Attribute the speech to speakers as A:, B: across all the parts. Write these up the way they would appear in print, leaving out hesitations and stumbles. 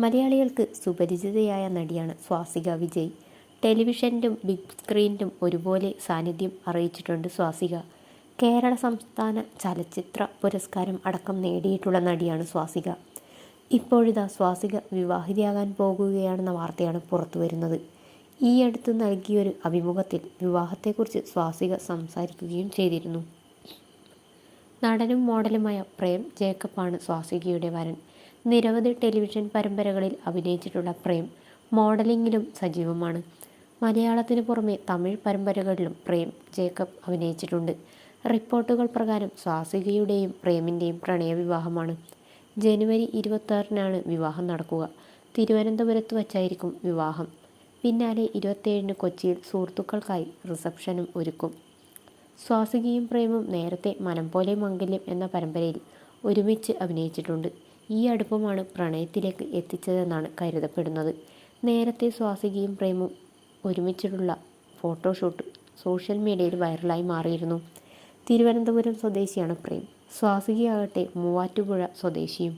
A: മലയാളികൾക്ക് സുപരിചിതയായ നടിയാണ് സ്വാസിക വിജയ്. ടെലിവിഷനിലും ബിഗ് സ്ക്രീനിലും ഒരുപോലെ സാന്നിധ്യം അറിയിച്ചിട്ടുണ്ട് സ്വാസിക. കേരള സംസ്ഥാന ചലച്ചിത്ര പുരസ്കാരം അടക്കം നേടിയിട്ടുള്ള നടിയാണ് സ്വാസിക. ഇപ്പോഴിതാ സ്വാസിക വിവാഹിതയാകാൻ പോകുകയാണെന്ന വാർത്തയാണ് പുറത്തുവരുന്നത്. ഈ അടുത്ത് നൽകിയൊരു അഭിമുഖത്തിൽ വിവാഹത്തെക്കുറിച്ച് സ്വാസിക സംസാരിക്കുകയും ചെയ്തിരുന്നു. നടനും മോഡലുമായ പ്രേം ജേക്കബാണ് സ്വാസികയുടെ വരൻ. നിരവധി ടെലിവിഷൻ പരമ്പരകളിൽ അഭിനയിച്ചിട്ടുള്ള പ്രേം മോഡലിംഗിലും സജീവമാണ്. മലയാളത്തിനു പുറമെ തമിഴ് പരമ്പരകളിലും പ്രേം ജേക്കബ് അഭിനയിച്ചിട്ടുണ്ട്. റിപ്പോർട്ടുകൾ പ്രകാരം സ്വാസികയുടെയും പ്രേമിൻ്റെയും പ്രണയവിവാഹമാണ്. ജനുവരി 26-നാണ് വിവാഹം നടക്കുക. തിരുവനന്തപുരത്ത് വച്ചായിരിക്കും വിവാഹം. പിന്നാലെ 27-ന് കൊച്ചിയിൽ സുഹൃത്തുക്കൾക്കായി റിസപ്ഷനും ഒരുക്കും. സ്വാസികയും പ്രേമും നേരത്തെ മനം പോലെ മംഗല്യം എന്ന പരമ്പരയിൽ ഒരുമിച്ച് അഭിനയിച്ചിട്ടുണ്ട്. ഈ അടുപ്പമാണ് പ്രണയത്തിലേക്ക് എത്തിച്ചതെന്നാണ് കരുതപ്പെടുന്നത്. നേരത്തെ സ്വാസികയും പ്രേമും ഒരുമിച്ചിട്ടുള്ള ഫോട്ടോഷൂട്ട് സോഷ്യൽ മീഡിയയിൽ വൈറലായി മാറിയിരുന്നു. തിരുവനന്തപുരം സ്വദേശിയാണ് പ്രേം. സ്വാസികയാകട്ടെ മൂവാറ്റുപുഴ സ്വദേശിയും.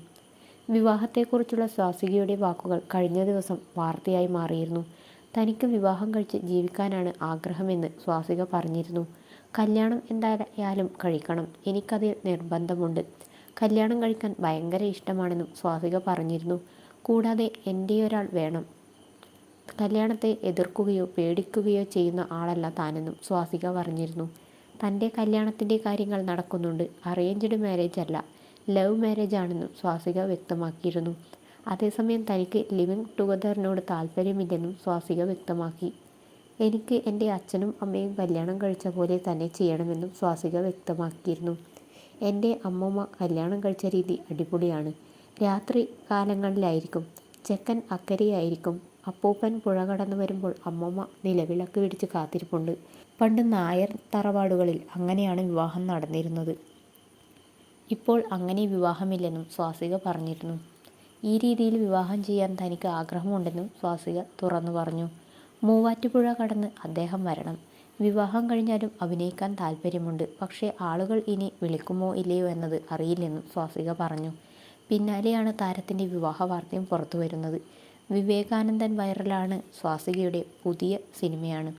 A: വിവാഹത്തെക്കുറിച്ചുള്ള സ്വാസികയുടെ വാക്കുകൾ കഴിഞ്ഞ ദിവസം വാർത്തയായി മാറിയിരുന്നു. തനിക്ക് വിവാഹം കഴിച്ച് ജീവിക്കാനാണ് ആഗ്രഹമെന്ന് സ്വാസിക പറഞ്ഞിരുന്നു. കല്യാണം എന്തായാലും കഴിക്കണം, എനിക്കതിൽ നിർബന്ധമുണ്ട്. കല്യാണം കഴിക്കാൻ ഭയങ്കര ഇഷ്ടമാണെന്നും സ്വാസിക പറഞ്ഞിരുന്നു. കൂടാതെ എൻ്റെയൊരാൾ വേണം, കല്യാണത്തെ എതിർക്കുകയോ പേടിക്കുകയോ ചെയ്യുന്ന ആളല്ല താനെന്നും സ്വാസിക പറഞ്ഞിരുന്നു. തൻ്റെ കല്യാണത്തിൻ്റെ കാര്യങ്ങൾ നടക്കുന്നുണ്ട്. അറേഞ്ച്ഡ് മാരേജ് അല്ല, ലവ് മാരേജ് ആണെന്നും സ്വാസിക വ്യക്തമാക്കിയിരുന്നു. അതേസമയം തനിക്ക് ലിവിങ് ടുഗദറിനോട് താല്പര്യമില്ലെന്നും സ്വാസിക വ്യക്തമാക്കി. എനിക്ക് എൻ്റെ അച്ഛനും അമ്മയും കല്യാണം കഴിച്ച പോലെ തന്നെ ചെയ്യണമെന്നും സ്വാസിക വ്യക്തമാക്കിയിരുന്നു. എൻ്റെ അമ്മൂമ്മ കല്യാണം കഴിച്ച രീതി അടിപൊളിയാണ്. രാത്രി കാലങ്ങളിലായിരിക്കും, ചെക്കൻ അക്കരെയായിരിക്കും. അപ്പൂപ്പൻ പുഴ കടന്നു വരുമ്പോൾ അമ്മൂമ്മ നിലവിളക്ക് പിടിച്ച് കാത്തിരിപ്പുണ്ട്. പണ്ട് നായർ തറവാടുകളിൽ അങ്ങനെയാണ് വിവാഹം നടന്നിരുന്നത്. ഇപ്പോൾ അങ്ങനെ വിവാഹമില്ലെന്നും സ്വാസിക പറഞ്ഞിരുന്നു. ഈ രീതിയിൽ വിവാഹം ചെയ്യാൻ തനിക്ക് ആഗ്രഹമുണ്ടെന്നും സ്വാസിക തുറന്നു പറഞ്ഞു. മൂവാറ്റുപുഴ കടന്ന് അദ്ദേഹം വരണം. വിവാഹം കഴിഞ്ഞാലും അഭിനയിക്കാൻ താല്പര്യമുണ്ട്. പക്ഷേ ആളുകൾ ഇനി വിളിക്കുമോ ഇല്ലയോ എന്നത് അറിയില്ലെന്നും സ്വാസിക പറഞ്ഞു. പിന്നാലെയാണ് താരത്തിൻ്റെ വിവാഹ വാർത്തയും പുറത്തുവരുന്നത്. വിവേകാനന്ദൻ വൈറലാണ് സ്വാസികയുടെ പുതിയ സിനിമയാണ്.